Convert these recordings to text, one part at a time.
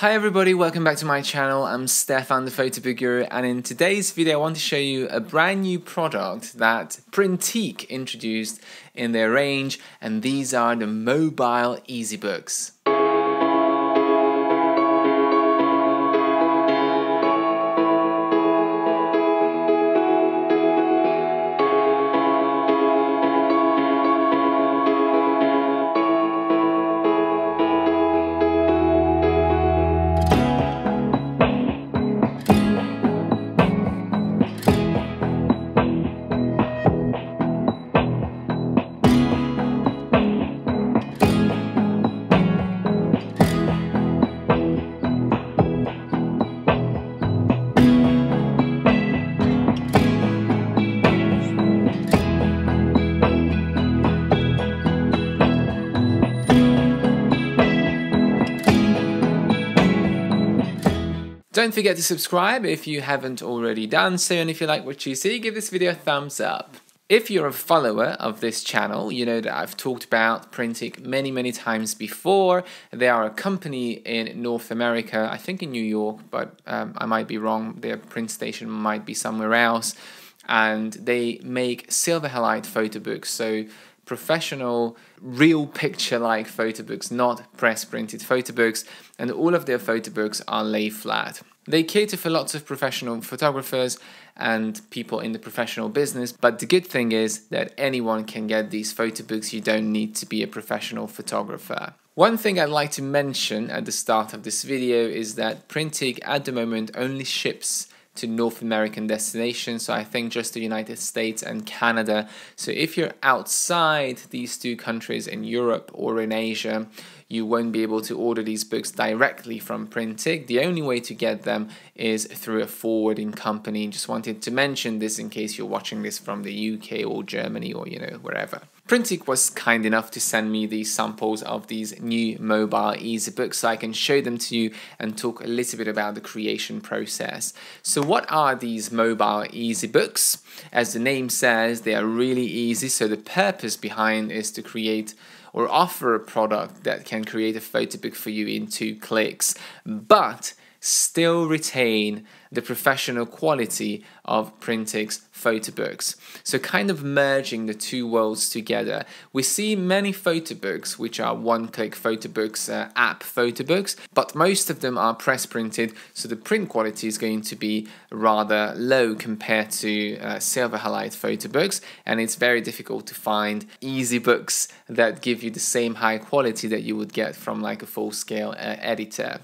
Hi everybody, welcome back to my channel. I'm Stefan, the Photobook Guru, and in today's video I want to show you a brand new product that Printique introduced in their range, and these are the mobile EasyBooks. Don't forget to subscribe if you haven't already done so, and if you like what you see, give this video a thumbs up. If you're a follower of this channel, you know that I've talked about Printique many times before. They are a company in North America, I think in New York, but I might be wrong. Their print station might be somewhere else. And they make silver halide photo books, so professional, real picture-like photo books, not press-printed photo books, and all of their photo books are lay flat. They cater for lots of professional photographers and people in the professional business, but the good thing is that anyone can get these photo books. You don't need to be a professional photographer. One thing I'd like to mention at the start of this video is that Printique at the moment only ships to North American destinations, so I think just the United States and Canada. So if you're outside these two countries in Europe or in Asia, you won't be able to order these books directly from Printique. The only way to get them is through a forwarding company. Just wanted to mention this in case you're watching this from the UK or Germany or wherever. Printique was kind enough to send me these samples of these new mobile EasyBooks so I can show them to you and talk a little bit about the creation process. So what are these mobile EasyBooks? As the name says, they are really easy. So the purpose behind is to create or offer a product that can create a photo book for you in 2 clicks, but still retain the professional quality of Printique's photo books. So kind of merging the two worlds together. We see many photo books which are one-click photo books, app photo books, but most of them are press printed, so the print quality is going to be rather low compared to silver halide photo books, and it's very difficult to find EasyBooks that give you the same high quality that you would get from like a full-scale editor.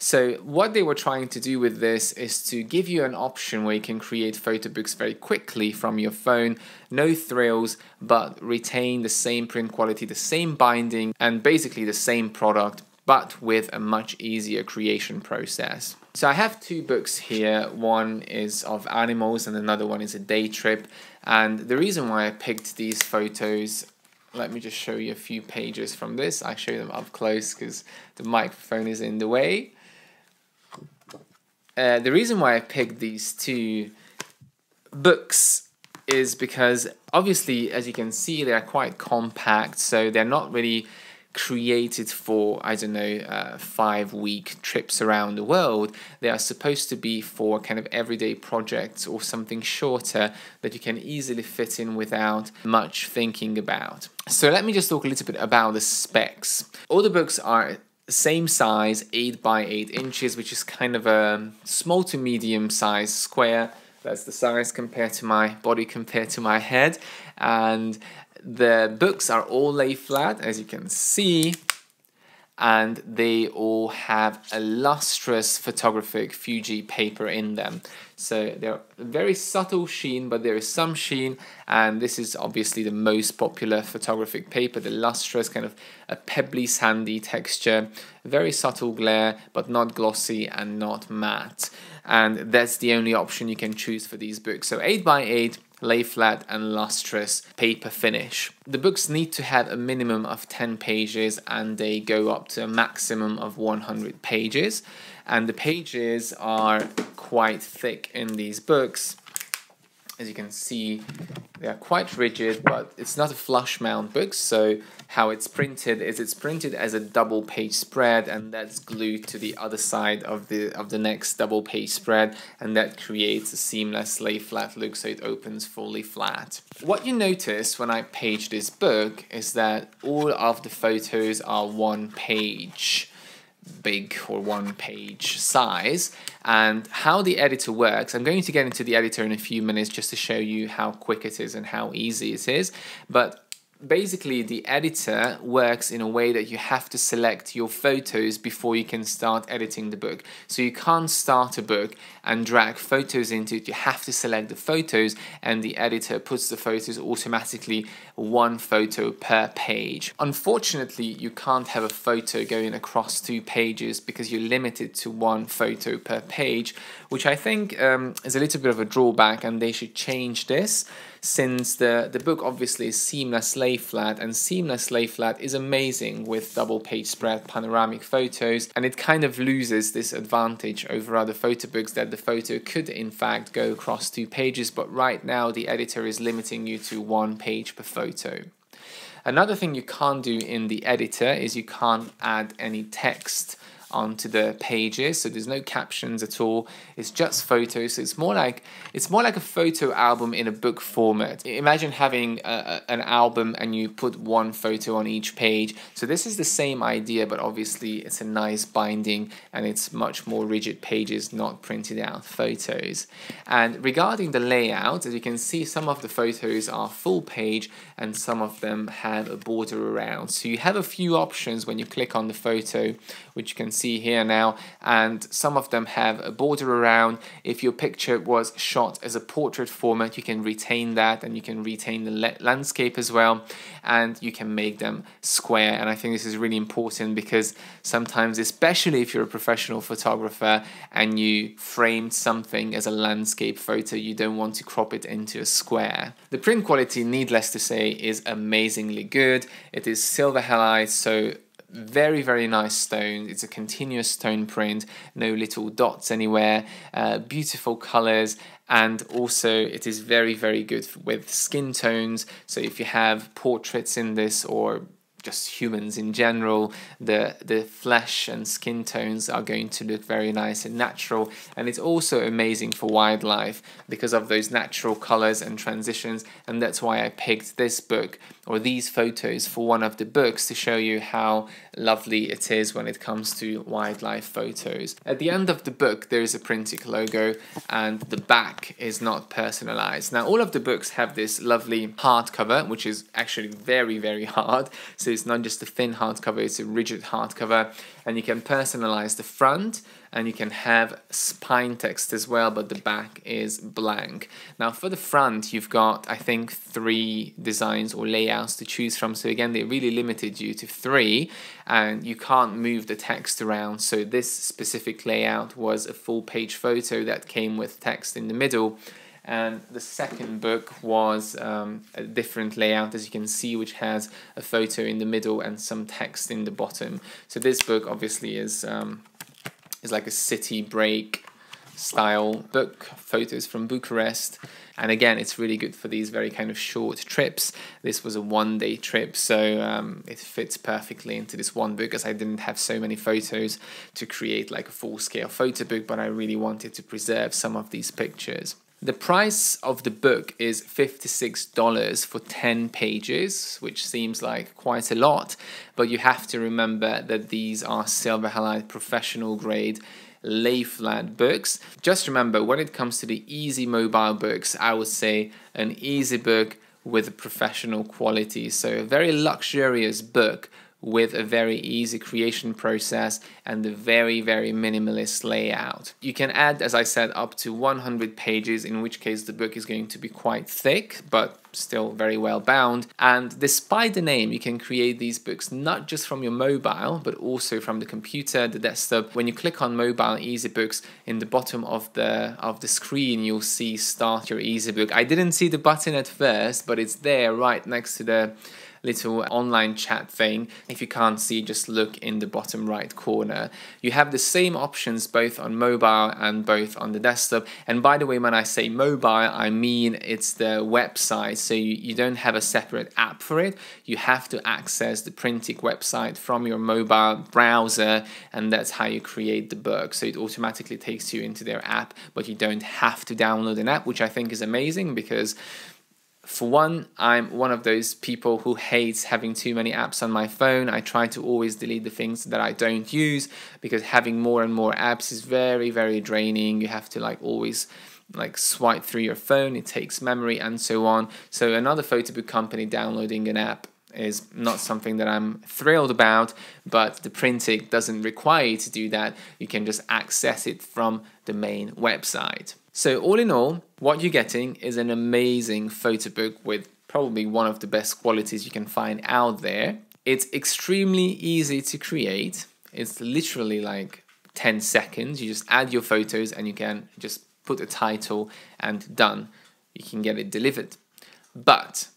So what they were trying to do with this is to give you an option where you can create photo books very quickly from your phone, no thrills, but retain the same print quality, the same binding, and basically the same product, but with a much easier creation process. So I have 2 books here. One is of animals and another one is a day trip. And the reason why I picked these photos, let me just show you a few pages from this. I show them up close because the microphone is in the way. The reason why I picked these 2 books is because obviously, as you can see, they are quite compact, so they're not really created for, I don't know, 5-week trips around the world. They are supposed to be for kind of everyday projects or something shorter that you can easily fit in without much thinking about. So let me just talk a little bit about the specs. All the books are same size, 8 by 8 inches, which is kind of a small to medium size square. That's the size compared to my body, compared to my head. And the books are all lay flat, as you can see, and they all have a lustrous photographic Fuji paper in them. So they're very subtle sheen, but there is some sheen, and this is obviously the most popular photographic paper, the lustrous, kind of a pebbly sandy texture, very subtle glare, but not glossy and not matte. And that's the only option you can choose for these books. So 8 by 8, lay flat and lustrous paper finish. The books need to have a minimum of 10 pages and they go up to a maximum of 100 pages. And the pages are quite thick in these books. As you can see, they are quite rigid, but it's not a flush mount book, so how it's printed is it's printed as a double page spread, and that's glued to the other side of the next double page spread, and that creates a seamless lay flat look, so it opens fully flat. What you notice when I page this book is that all of the photos are one page big or one page size. And how the editor works, I'm going to get into the editor in a few minutes just to show you how quick it is and how easy it is, but basically the editor works in a way that you have to select your photos before you can start editing the book. So you can't start a book and drag photos into it. You have to select the photos, and the editor puts the photos automatically one photo per page. Unfortunately, you can't have a photo going across 2 pages because you're limited to 1 photo per page, which I think is a little bit of a drawback, and they should change this, since the book obviously is seamless lay flat, and seamless lay flat is amazing with double page spread panoramic photos, and it kind of loses this advantage over other photo books that the photo could in fact go across 2 pages, but right now the editor is limiting you to 1 page per photo. Another thing you can't do in the editor is you can't add any text onto the pages, so there's no captions at all. It's just photos. So it's more like a photo album in a book format. Imagine having an album and you put 1 photo on each page. So this is the same idea, but obviously it's a nice binding and it's much more rigid pages, not printed out photos. And regarding the layout, as you can see, some of the photos are full page and some of them have a border around. So you have a few options when you click on the photo, which you can see here now, and some of them have a border around. If your picture was shot as a portrait format, you can retain that, and you can retain the landscape as well, and you can make them square. And I think this is really important because sometimes, especially if you're a professional photographer and you framed something as a landscape photo, you don't want to crop it into a square. The print quality, needless to say, is amazingly good. It is silver halide, so very, very nice stone. It's a continuous stone print, no little dots anywhere, beautiful colors, and also it is very, very good with skin tones. So if you have portraits in this, or just humans in general, the flesh and skin tones are going to look very nice and natural. And it's also amazing for wildlife because of those natural colors and transitions, and that's why I picked this book, or these photos, for one of the books, to show you how lovely it is when it comes to wildlife photos. At the end of the book there is a Printique logo, and the back is not personalized. Now all of the books have this lovely hardcover, which is actually very, very hard. So it's not just a thin hardcover, it's a rigid hardcover, and you can personalize the front, and you can have spine text as well, but the back is blank. Now for the front, you've got, I think, 3 designs or layouts to choose from. So again, they really limited you to 3, and you can't move the text around. So this specific layout was a full page photo that came with text in the middle. And the second book was a different layout, as you can see, which has a photo in the middle and some text in the bottom. So this book obviously is like a city break style book, photos from Bucharest. And again, it's really good for these very kind of short trips. This was a 1-day trip, so it fits perfectly into this one book, as I didn't have so many photos to create like a full-scale photo book, but I really wanted to preserve some of these pictures. The price of the book is $56 for 10 pages, which seems like quite a lot, but you have to remember that these are silver halide professional grade lay flat books. Just remember, when it comes to the easy mobile books, I would say an easy book with a professional quality. So a very luxurious book with a very easy creation process and a very, very minimalist layout. You can add, as I said, up to 100 pages, in which case the book is going to be quite thick, but still very well bound. And despite the name, you can create these books not just from your mobile, but also from the computer, the desktop. When you click on mobile EasyBooks, in the bottom of the screen, you'll see Start Your EasyBook. I didn't see the button at first, but it's there right next to the little online chat thing. If you can't see, just look in the bottom right corner. You have the same options both on mobile and both on the desktop. And by the way, when I say mobile, I mean it's the website, so you don't have a separate app for it. You have to access the Printique website from your mobile browser, and that's how you create the book. So it automatically takes you into their app, but you don't have to download an app, which I think is amazing because, for one, I'm one of those people who hates having too many apps on my phone. I try to always delete the things that I don't use, because having more and more apps is very, very draining. You have to always swipe through your phone, it takes memory and so on. So another photo book company downloading an app is not something that I'm thrilled about, but the Printique doesn't require you to do that. You can just access it from the main website. So all in all, what you're getting is an amazing photo book with probably one of the best qualities you can find out there. It's extremely easy to create. It's literally 10 seconds. You just add your photos and you can just put a title and done. You can get it delivered. But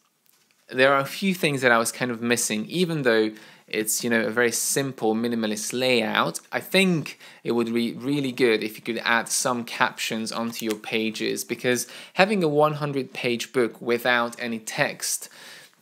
there are a few things that I was kind of missing, even though it's, a very simple minimalist layout. I think it would be really good if you could add some captions onto your pages, because having a 100-page book without any text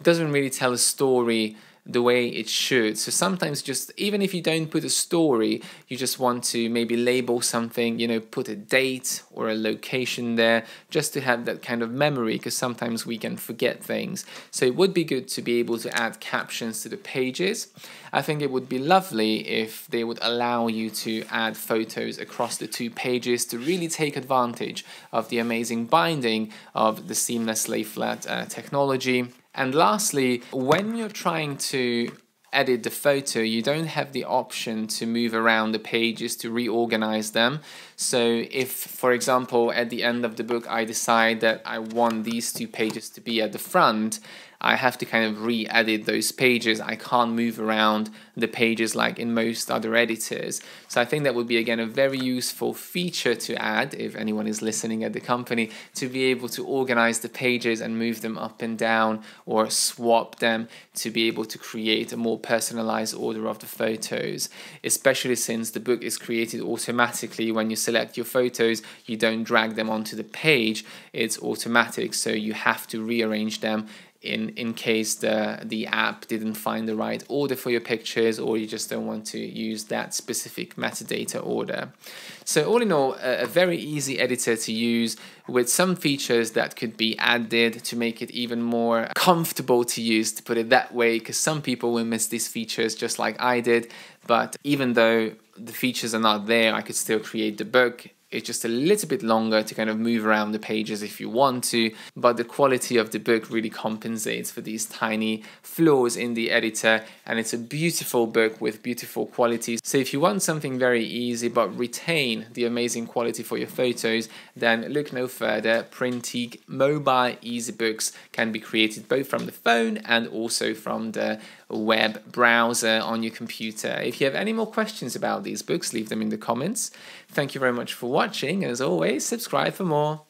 doesn't really tell a story the way it should. So sometimes, just even if you don't put a story, you just want to maybe label something, put a date or a location there, just to have that kind of memory, because sometimes we can forget things. So it would be good to be able to add captions to the pages. I think it would be lovely if they would allow you to add photos across the 2 pages to really take advantage of the amazing binding of the seamless lay flat technology. And lastly, when you're trying to edit the photo, you don't have the option to move around the pages to reorganize them. So if, for example, at the end of the book, I decide that I want these 2 pages to be at the front, I have to kind of re-edit those pages. I can't move around the pages like in most other editors. So I think that would be, again, a very useful feature to add, if anyone is listening at the company, to be able to organize the pages and move them up and down, or swap them to be able to create a more personalized order of the photos, especially since the book is created automatically. When you select your photos, you don't drag them onto the page, it's automatic, so you have to rearrange them in case the app didn't find the right order for your pictures, or you just don't want to use that specific metadata order. So all in all, a very easy editor to use, with some features that could be added to make it even more comfortable to use, to put it that way, because some people will miss these features just like I did. But even though the features are not there, I could still create the book. It's just a little bit longer to kind of move around the pages if you want to, but the quality of the book really compensates for these tiny flaws in the editor, and it's a beautiful book with beautiful qualities. So if you want something very easy but retain the amazing quality for your photos, then look no further. Printique mobile EasyBooks can be created both from the phone and also from the web browser on your computer. If you have any more questions about these books, leave them in the comments. Thank you very much for watching. As always, subscribe for more.